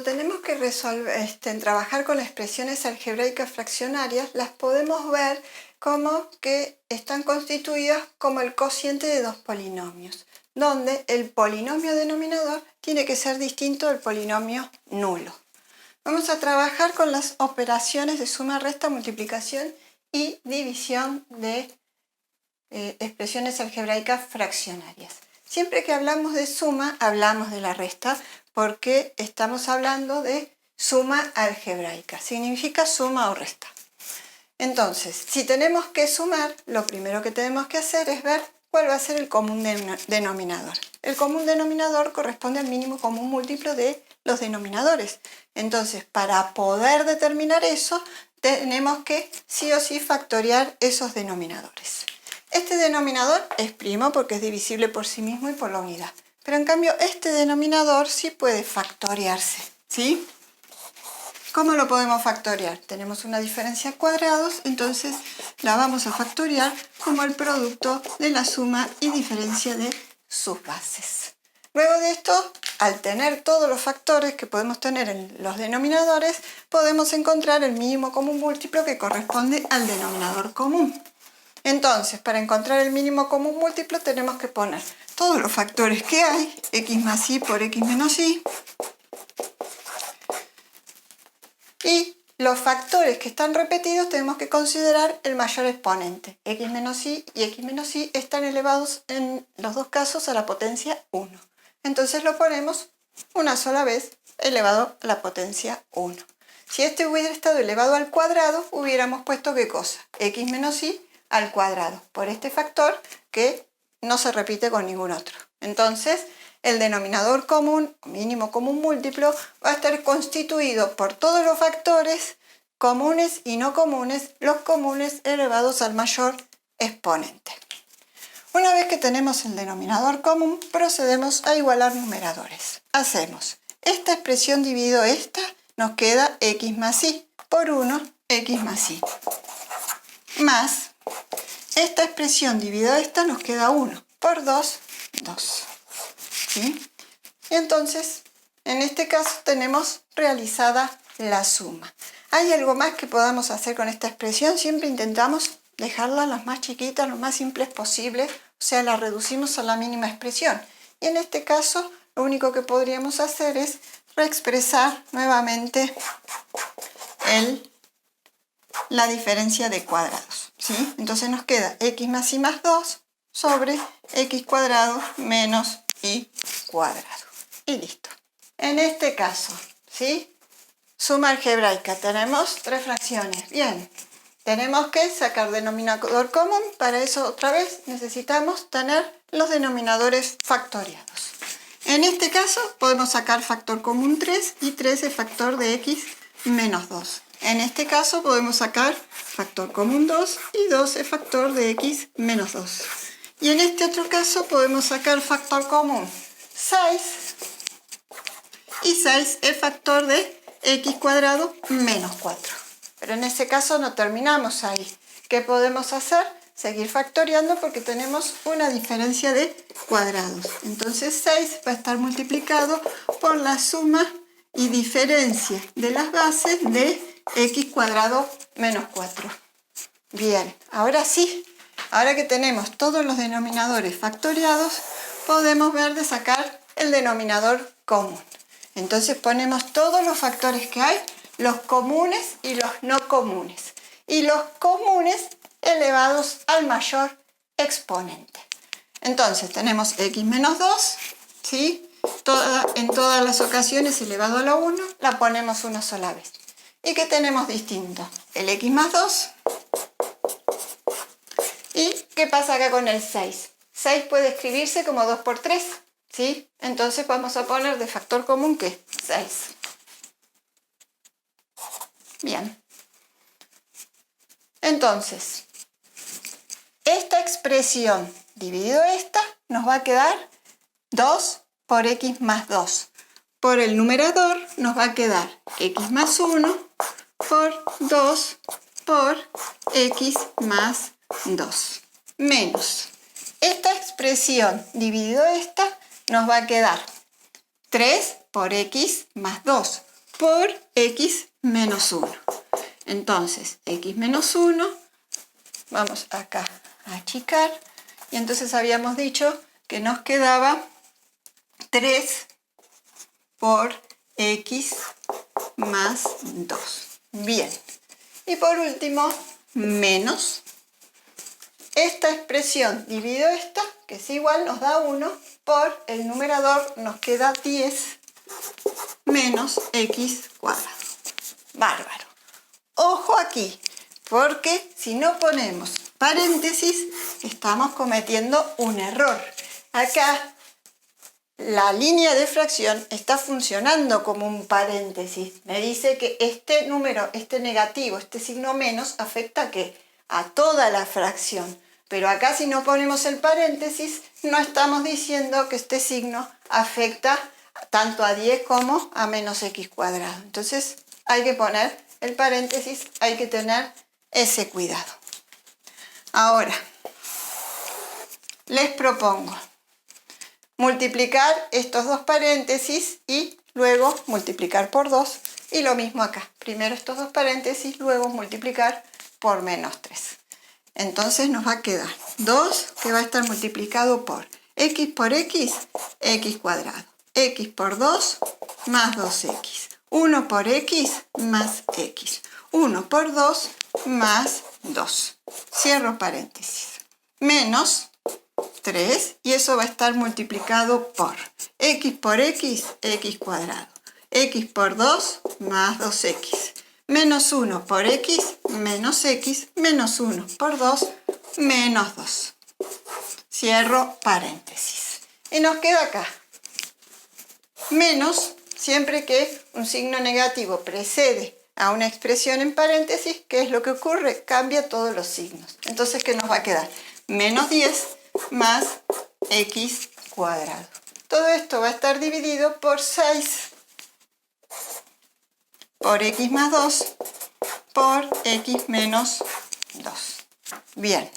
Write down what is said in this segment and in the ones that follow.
tenemos que resolver, trabajar con expresiones algebraicas fraccionarias, las podemos ver como que están constituidas como el cociente de dos polinomios, donde el polinomio denominador tiene que ser distinto del polinomio nulo. Vamos a trabajar con las operaciones de suma, resta, multiplicación y división de expresiones algebraicas fraccionarias. Siempre que hablamos de suma, hablamos de la resta, porque estamos hablando de suma algebraica. Significa suma o resta. Entonces, si tenemos que sumar, lo primero que tenemos que hacer es ver cuál va a ser el común denominador. El común denominador corresponde al mínimo común múltiplo de los denominadores. Entonces, para poder determinar eso, tenemos que sí o sí factoriar esos denominadores. Este denominador es primo porque es divisible por sí mismo y por la unidad. Pero en cambio este denominador sí puede factoriarse, ¿sí? ¿Cómo lo podemos factoriar? Tenemos una diferencia a cuadrados, entonces la vamos a factoriar como el producto de la suma y diferencia de sus bases. Luego de esto, al tener todos los factores que podemos tener en los denominadores, podemos encontrar el mínimo común múltiplo que corresponde al denominador común. Entonces, para encontrar el mínimo común múltiplo tenemos que poner todos los factores que hay, x más y por x menos y, y los factores que están repetidos tenemos que considerar el mayor exponente. X menos y x menos y están elevados en los dos casos a la potencia 1. Entonces lo ponemos una sola vez elevado a la potencia 1. Si este hubiera estado elevado al cuadrado, hubiéramos puesto ¿qué cosa? X menos y al cuadrado, por este factor que no se repite con ningún otro. Entonces, el denominador común, mínimo común múltiplo, va a estar constituido por todos los factores comunes y no comunes, los comunes elevados al mayor exponente. Una vez que tenemos el denominador común, procedemos a igualar numeradores. Hacemos esta expresión dividido esta, nos queda x más y por 1, x más y, más esta expresión dividida esta nos queda 1 por 2, 2. ¿Sí? Y entonces, en este caso tenemos realizada la suma. ¿Hay algo más que podamos hacer con esta expresión? Siempre intentamos dejarla las más chiquitas, lo más simples posible, o sea, la reducimos a la mínima expresión. Y en este caso, lo único que podríamos hacer es reexpresar nuevamente la diferencia de cuadrados, ¿sí? Entonces nos queda x más y más 2 sobre x cuadrado menos y cuadrado. Y listo. En este caso, ¿sí? Suma algebraica. Tenemos tres fracciones. Bien. Tenemos que sacar denominador común. Para eso, otra vez, necesitamos tener los denominadores factoriados. En este caso, podemos sacar factor común 3 y 3 es factor de x menos 2. En este caso podemos sacar factor común 2 y 2 es factor de x menos 2. Y en este otro caso podemos sacar factor común 6 y 6 es factor de x cuadrado menos 4. Pero en ese caso no terminamos ahí. ¿Qué podemos hacer? Seguir factoriando porque tenemos una diferencia de cuadrados. Entonces 6 va a estar multiplicado por la suma y diferencia de las bases de x cuadrado menos 4. Bien, ahora sí, ahora que tenemos todos los denominadores factoriados, podemos ver de sacar el denominador común. Entonces ponemos todos los factores que hay, los comunes y los no comunes. Y los comunes elevados al mayor exponente. Entonces tenemos x menos 2, ¿sí? En todas las ocasiones elevado a la 1, la ponemos una sola vez. ¿Y qué tenemos distinto? El x más 2. ¿Y qué pasa acá con el 6? 6 puede escribirse como 2 por 3, ¿sí? Entonces vamos a poner de factor común, ¿qué? 6. Bien. Entonces, esta expresión dividido esta nos va a quedar 2 por x más 2. Por el numerador nos va a quedar x más 1 por 2 por x más 2. Menos esta expresión dividido esta nos va a quedar 3 por x más 2. por x menos 1. Entonces, x menos 1, vamos acá a achicar, y entonces habíamos dicho que nos quedaba 3 por x más 2. Bien. Y por último, menos. Esta expresión dividido esta, que es igual, nos da 1, por el numerador nos queda 10 menos x cuadrado. Bárbaro. Ojo aquí, porque si no ponemos paréntesis, estamos cometiendo un error. Acá la línea de fracción está funcionando como un paréntesis. Me dice que este número, este negativo, este signo menos, afecta ¿a qué? A toda la fracción. Pero acá si no ponemos el paréntesis, no estamos diciendo que este signo afecta tanto a 10 como a menos x cuadrado. Entonces hay que poner el paréntesis, hay que tener ese cuidado. Ahora, les propongo multiplicar estos dos paréntesis y luego multiplicar por 2. Y lo mismo acá. Primero estos dos paréntesis, luego multiplicar por menos 3. Entonces nos va a quedar 2 que va a estar multiplicado por x, x cuadrado. X por 2 más 2x. 1 por x más x. 1 por 2 más 2. Cierro paréntesis. Menos 3, y eso va a estar multiplicado por x, x cuadrado. X por 2 más 2x. Menos 1 por x, menos 1 por 2, menos 2. Cierro paréntesis. Y nos queda acá. Menos, siempre que un signo negativo precede a una expresión en paréntesis, ¿qué es lo que ocurre? Cambia todos los signos. Entonces, ¿qué nos va a quedar? Menos 10 más x cuadrado. Todo esto va a estar dividido por 6 por x más 2 por x menos 2. Bien,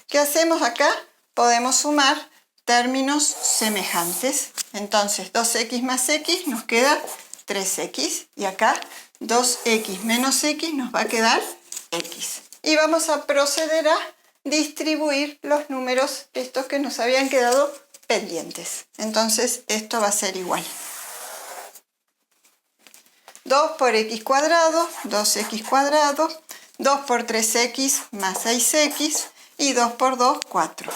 ¿qué hacemos acá? Podemos sumar términos semejantes. Entonces 2x más x nos queda 3x, y acá 2x menos x nos va a quedar x. Y vamos a proceder a distribuir los números estos que nos habían quedado pendientes. Entonces esto va a ser igual. 2 por x cuadrado, 2x cuadrado, 2 por 3x más 6x, y 2 por 2, 4.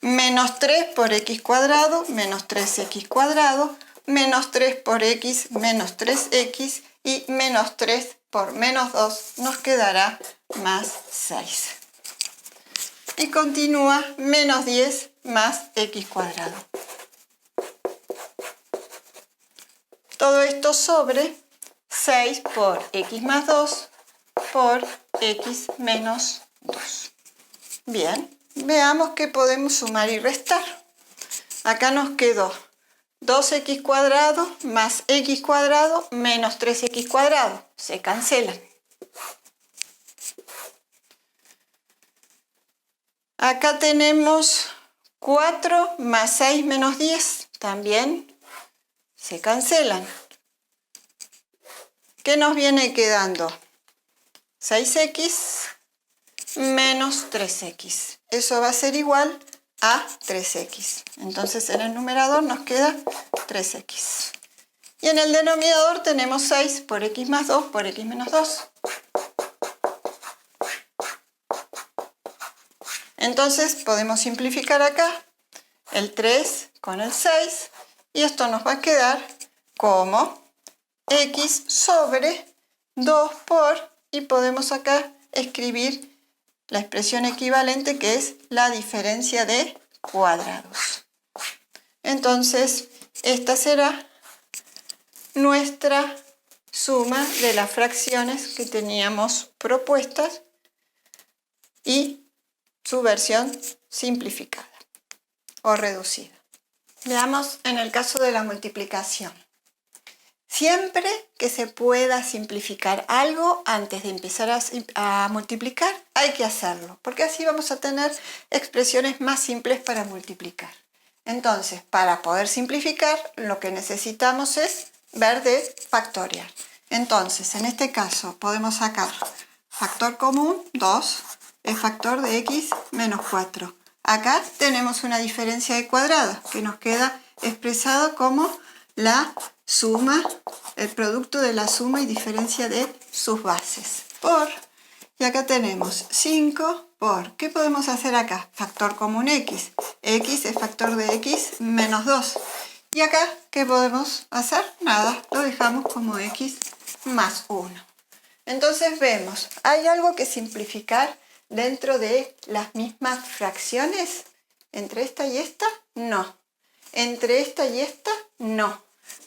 Menos 3 por x cuadrado, menos 3x cuadrado, menos 3 por x, menos 3x, y menos 3 por menos 2 nos quedará más 6. Y continúa menos 10 más x cuadrado. Todo esto sobre 6 por x más 2 por x menos 2. Bien, veamos qué podemos sumar y restar. Acá nos quedó 2x cuadrado más x cuadrado menos 3x cuadrado. Se cancelan. Acá tenemos 4 más 6 menos 10. También se cancelan. ¿Qué nos viene quedando? 6x menos 3x. Eso va a ser igual a 3x. Entonces en el numerador nos queda 3x. Y en el denominador tenemos 6 por x más 2 por x menos 2. Entonces podemos simplificar acá el 3 con el 6. Y esto nos va a quedar como x sobre 2 por, y podemos acá escribir la expresión equivalente, que es la diferencia de cuadrados. Entonces, esta será nuestra suma de las fracciones que teníamos propuestas y su versión simplificada o reducida. Veamos en el caso de la multiplicación. Siempre que se pueda simplificar algo antes de empezar a multiplicar, hay que hacerlo, porque así vamos a tener expresiones más simples para multiplicar. Entonces, para poder simplificar, lo que necesitamos es ver de factorial. Entonces, en este caso, podemos sacar factor común, 2, es factor de x menos 4. Acá tenemos una diferencia de cuadrados que nos queda expresado como la suma, el producto de la suma y diferencia de sus bases. Y acá tenemos 5 por, ¿qué podemos hacer acá? Factor común x. X es factor de x menos 2. Y acá, ¿qué podemos hacer? Nada, lo dejamos como x más 1. Entonces vemos, ¿hay algo que simplificar dentro de las mismas fracciones? ¿Entre esta y esta? No. ¿Entre esta y esta? No.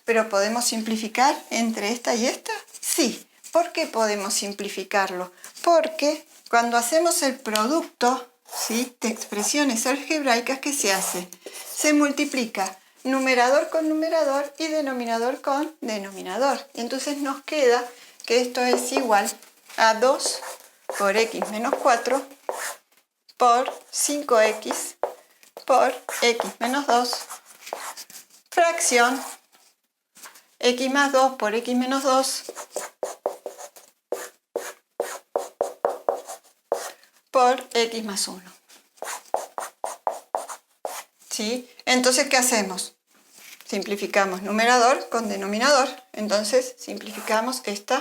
¿Pero podemos simplificar entre esta y esta? Sí. ¿Por qué podemos simplificarlo? Porque cuando hacemos el producto, ¿sí?, de expresiones algebraicas, ¿qué se hace? Se multiplica numerador con numerador y denominador con denominador. Y entonces nos queda que esto es igual a 2 por x menos 4 por 5x por x menos 2 fracción x más 2 por x menos 2 por x más 1. ¿Sí? Entonces, ¿qué hacemos? Simplificamos numerador con denominador. Entonces, simplificamos este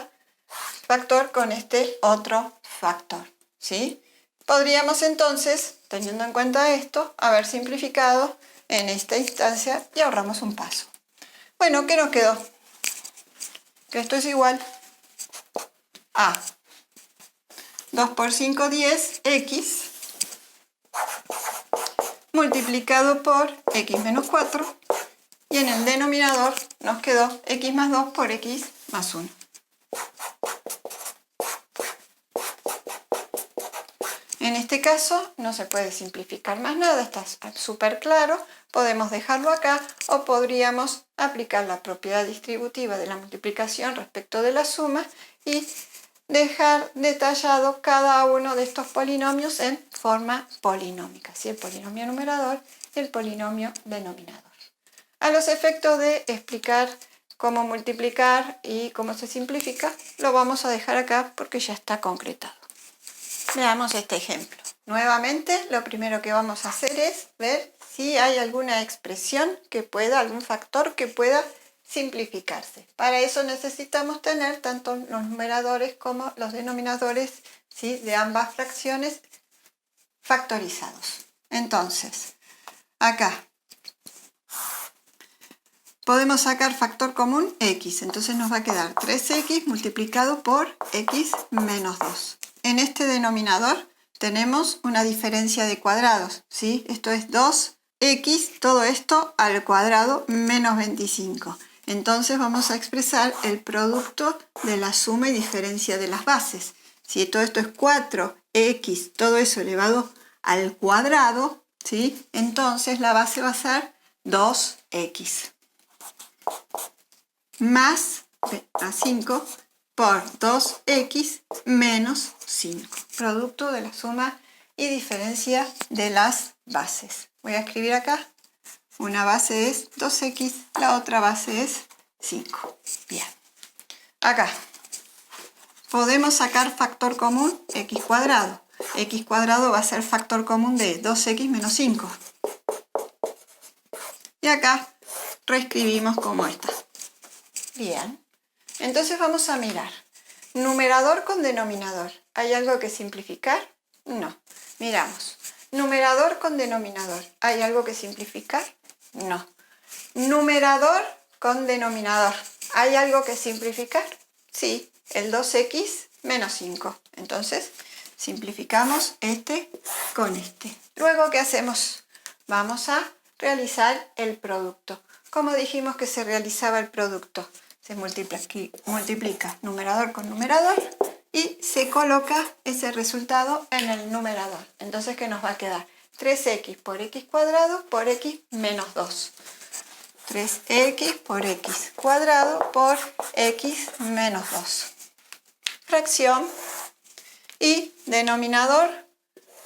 factor con este otro factor. ¿Sí? Podríamos entonces, teniendo en cuenta esto, haber simplificado en esta instancia y ahorramos un paso. Bueno, ¿qué nos quedó? Que esto es igual a 2 por 5, 10, x multiplicado por x menos 4 y en el denominador nos quedó x más 2 por x más 1. En este caso no se puede simplificar más nada, está súper claro. Podemos dejarlo acá o podríamos aplicar la propiedad distributiva de la multiplicación respecto de la suma y dejar detallado cada uno de estos polinomios en forma polinómica, ¿sí? El polinomio numerador y el polinomio denominador. A los efectos de explicar cómo multiplicar y cómo se simplifica, lo vamos a dejar acá porque ya está concretado. Veamos este ejemplo. Nuevamente, lo primero que vamos a hacer es ver si hay alguna expresión que pueda, algún factor que pueda simplificarse. Para eso necesitamos tener tanto los numeradores como los denominadores, ¿sí?, de ambas fracciones factorizados. Entonces, acá podemos sacar factor común x. Entonces nos va a quedar 3x multiplicado por x menos 2. En este denominador tenemos una diferencia de cuadrados, ¿sí? Esto es 2x, todo esto al cuadrado menos 25. Entonces vamos a expresar el producto de la suma y diferencia de las bases. Si todo esto es 4x, todo eso elevado al cuadrado, ¿sí?, entonces la base va a ser 2x más a 5 por 2x menos 5. Producto de la suma y diferencia de las bases. Voy a escribir acá. Una base es 2x, la otra base es 5. Bien. Acá podemos sacar factor común x cuadrado. X cuadrado va a ser factor común de 2x menos 5. Y acá reescribimos como está. Bien. Entonces vamos a mirar. Numerador con denominador. ¿Hay algo que simplificar? No. Miramos. Numerador con denominador. ¿Hay algo que simplificar? No. Numerador con denominador. ¿Hay algo que simplificar? Sí. El 2x menos 5. Entonces, simplificamos este con este. Luego, ¿qué hacemos? Vamos a realizar el producto. ¿Cómo dijimos que se realizaba el producto? Se multiplica numerador con numerador y se coloca ese resultado en el numerador. Entonces, ¿qué nos va a quedar? 3x por x cuadrado por x menos 2. 3x por x cuadrado por x menos 2. Fracción y denominador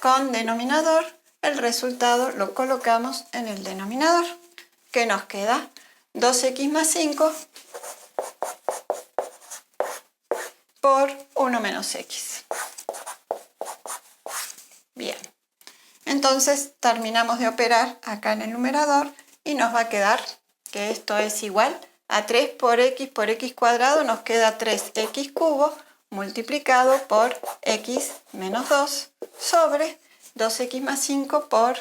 con denominador. El resultado lo colocamos en el denominador. ¿Qué nos queda? 2x más 5 por 1 menos x. Bien, entonces terminamos de operar acá en el numerador y nos va a quedar que esto es igual a 3 por x cuadrado, nos queda 3x cubo multiplicado por x menos 2 sobre 2x más 5 por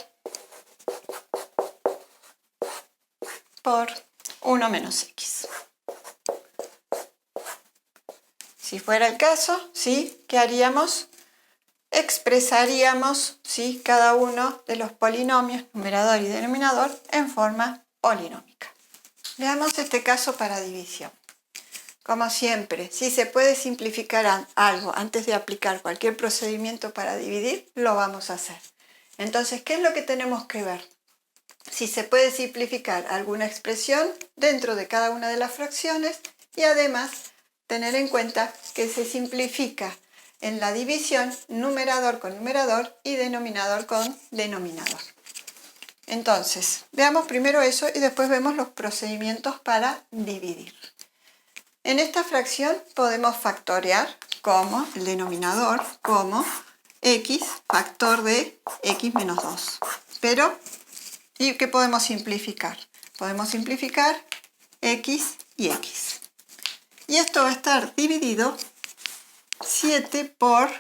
1 menos x. Si fuera el caso, ¿sí? ¿Qué haríamos? Expresaríamos, ¿sí?, cada uno de los polinomios, numerador y denominador, en forma polinómica. Veamos este caso para división. Como siempre, si se puede simplificar algo antes de aplicar cualquier procedimiento para dividir, lo vamos a hacer. Entonces, ¿qué es lo que tenemos que ver? Si se puede simplificar alguna expresión dentro de cada una de las fracciones y además tener en cuenta que se simplifica en la división numerador con numerador y denominador con denominador. Entonces, veamos primero eso y después vemos los procedimientos para dividir. En esta fracción podemos factorear como el denominador como x factor de x menos 2. Pero, ¿y qué podemos simplificar? Podemos simplificar x y x. Y esto va a estar dividido 7 por,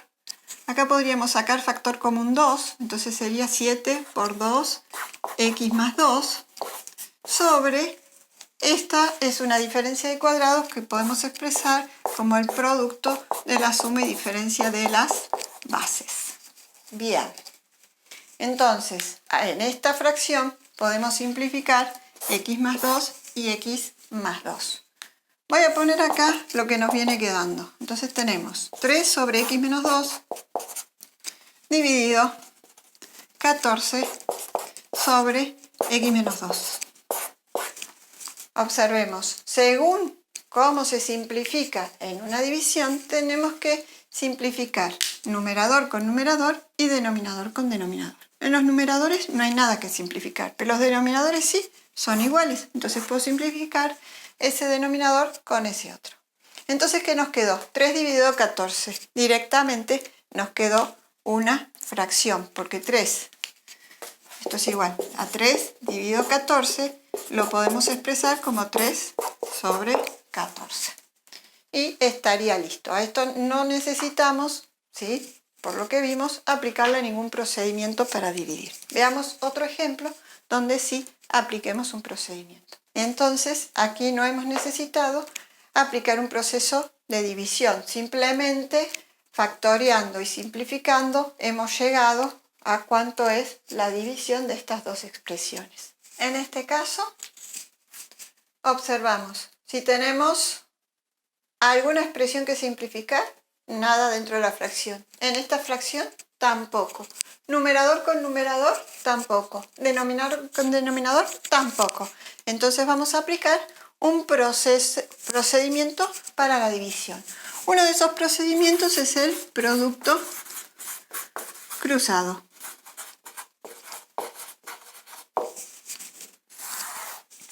acá podríamos sacar factor común 2, entonces sería 7 por 2, x más 2, sobre, esta es una diferencia de cuadrados que podemos expresar como el producto de la suma y diferencia de las bases. Bien, entonces, en esta fracción podemos simplificar x más 2 y x más 2. Voy a poner acá lo que nos viene quedando. Entonces tenemos 3 sobre x menos 2 dividido 14 sobre x menos 2. Observemos, según cómo se simplifica en una división, tenemos que simplificar numerador con numerador y denominador con denominador. En los numeradores no hay nada que simplificar, pero los denominadores sí son iguales. Entonces puedo simplificar ese denominador con ese otro. Entonces, ¿qué nos quedó? 3 dividido 14. Directamente nos quedó una fracción, porque 3, esto es igual a 3 dividido 14, lo podemos expresar como 3 sobre 14. Y estaría listo. A esto no necesitamos, ¿sí?, por lo que vimos, aplicarle ningún procedimiento para dividir. Veamos otro ejemplo donde sí apliquemos un procedimiento. Entonces, aquí no hemos necesitado aplicar un proceso de división. Simplemente factoreando y simplificando hemos llegado a cuánto es la división de estas dos expresiones. En este caso, observamos, si tenemos alguna expresión que simplificar, nada dentro de la fracción. En esta fracción, tampoco. Numerador con numerador, tampoco. Denominador con denominador, tampoco. Entonces vamos a aplicar un procedimiento para la división. Uno de esos procedimientos es el producto cruzado.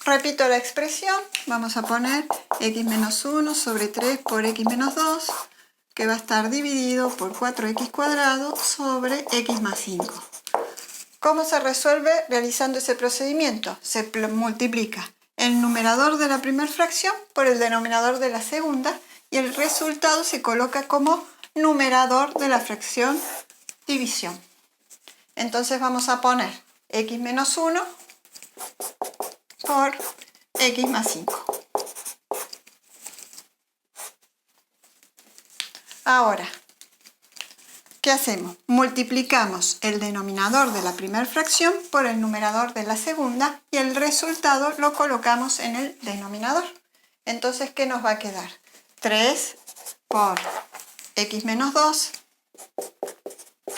Repito la expresión, vamos a poner x menos 1 sobre 3 por x menos 2, que va a estar dividido por 4x cuadrado sobre x más 5. ¿Cómo se resuelve realizando ese procedimiento? Se multiplica el numerador de la primera fracción por el denominador de la segunda y el resultado se coloca como numerador de la fracción división. Entonces vamos a poner x menos 1 por x más 5. Ahora, ¿qué hacemos? Multiplicamos el denominador de la primera fracción por el numerador de la segunda y el resultado lo colocamos en el denominador. Entonces, ¿qué nos va a quedar? 3 por x menos 2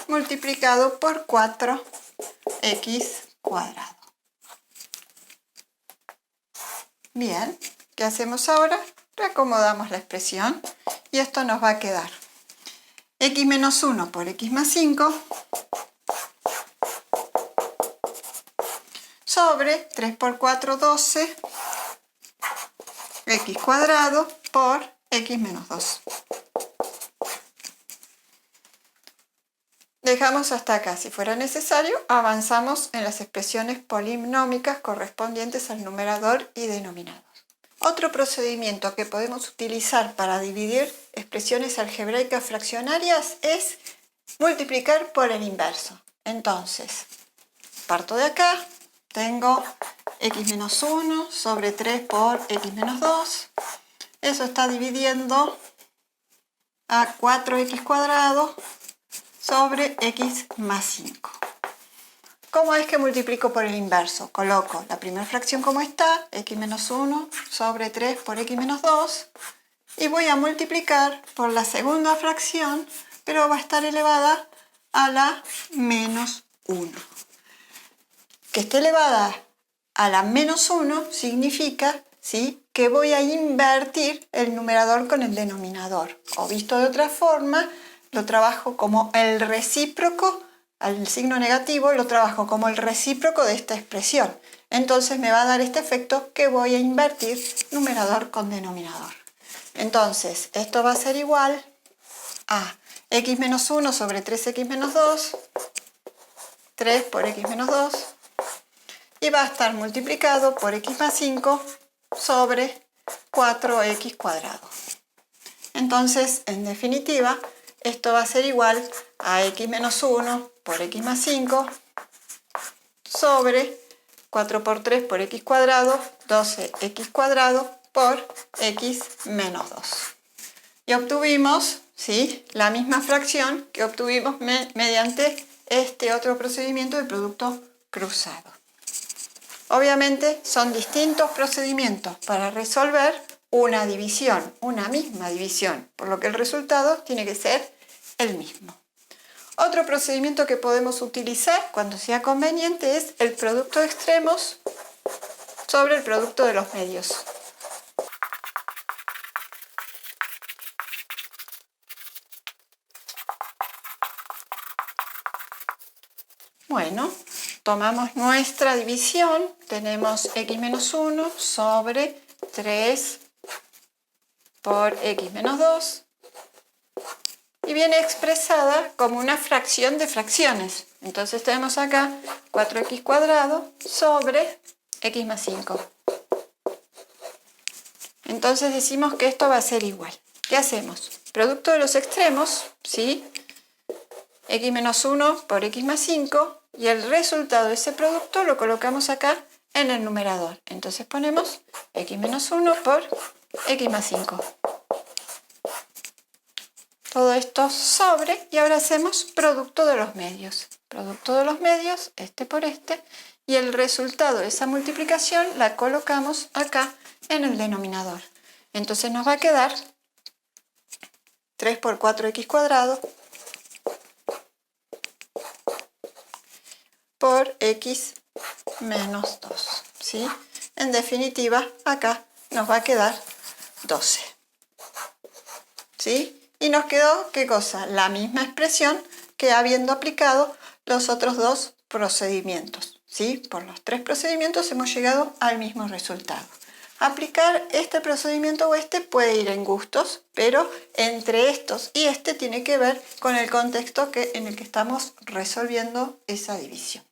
multiplicado por 4x cuadrado. Bien, ¿qué hacemos ahora? Reacomodamos la expresión y esto nos va a quedar x menos 1 por x más 5 sobre 3 por 4, 12, x cuadrado por x menos 2. dejamos hasta acá. Si fuera necesario, avanzamos en las expresiones polinómicas correspondientes al numerador y denominador. Otro procedimiento que podemos utilizar para dividir expresiones algebraicas fraccionarias es multiplicar por el inverso. Entonces, parto de acá, tengo x menos 1 sobre 3 por x menos 2. Eso está dividiendo a 4x cuadrado sobre x más 5. ¿Cómo es que multiplico por el inverso? Coloco la primera fracción como está, x menos 1 sobre 3 por x menos 2, y voy a multiplicar por la segunda fracción, pero va a estar elevada a la menos 1. Que esté elevada a la menos 1 significa, ¿sí?, que voy a invertir el numerador con el denominador. O visto de otra forma, lo trabajo como el recíproco. Al signo negativo lo trabajo como el recíproco de esta expresión. Entonces me va a dar este efecto que voy a invertir numerador con denominador. Entonces, esto va a ser igual a x menos 1 sobre 3x menos 2, 3 por x menos 2, y va a estar multiplicado por x más 5 sobre 4x cuadrado. Entonces, en definitiva, esto va a ser igual a x menos 1 por x más 5 sobre 4 por 3 por x cuadrado, 12x cuadrado por x menos 2. Y obtuvimos, ¿sí?, la misma fracción que obtuvimos mediante este otro procedimiento de producto cruzado. Obviamente son distintos procedimientos para resolver una división, una misma división, por lo que el resultado tiene que ser el mismo. Otro procedimiento que podemos utilizar cuando sea conveniente es el producto de extremos sobre el producto de los medios. Bueno, tomamos nuestra división, tenemos x menos 1 sobre 3 por x menos 2, y viene expresada como una fracción de fracciones. Entonces tenemos acá 4x cuadrado sobre x más 5. Entonces decimos que esto va a ser igual. ¿Qué hacemos? Producto de los extremos, ¿sí?, x menos 1 por x más 5, y el resultado de ese producto lo colocamos acá en el numerador. Entonces ponemos x menos 1 por x más 5. Todo esto sobre, y ahora hacemos producto de los medios. Producto de los medios, este por este, y el resultado de esa multiplicación la colocamos acá en el denominador. Entonces nos va a quedar 3 por 4x cuadrado por x menos 2, ¿sí? En definitiva, acá nos va a quedar 12, ¿sí? Y nos quedó, ¿qué cosa? La misma expresión que habiendo aplicado los otros dos procedimientos, ¿sí? Por los tres procedimientos hemos llegado al mismo resultado. Aplicar este procedimiento o este puede ir en gustos, pero entre estos y este tiene que ver con el contexto en el que estamos resolviendo esa división.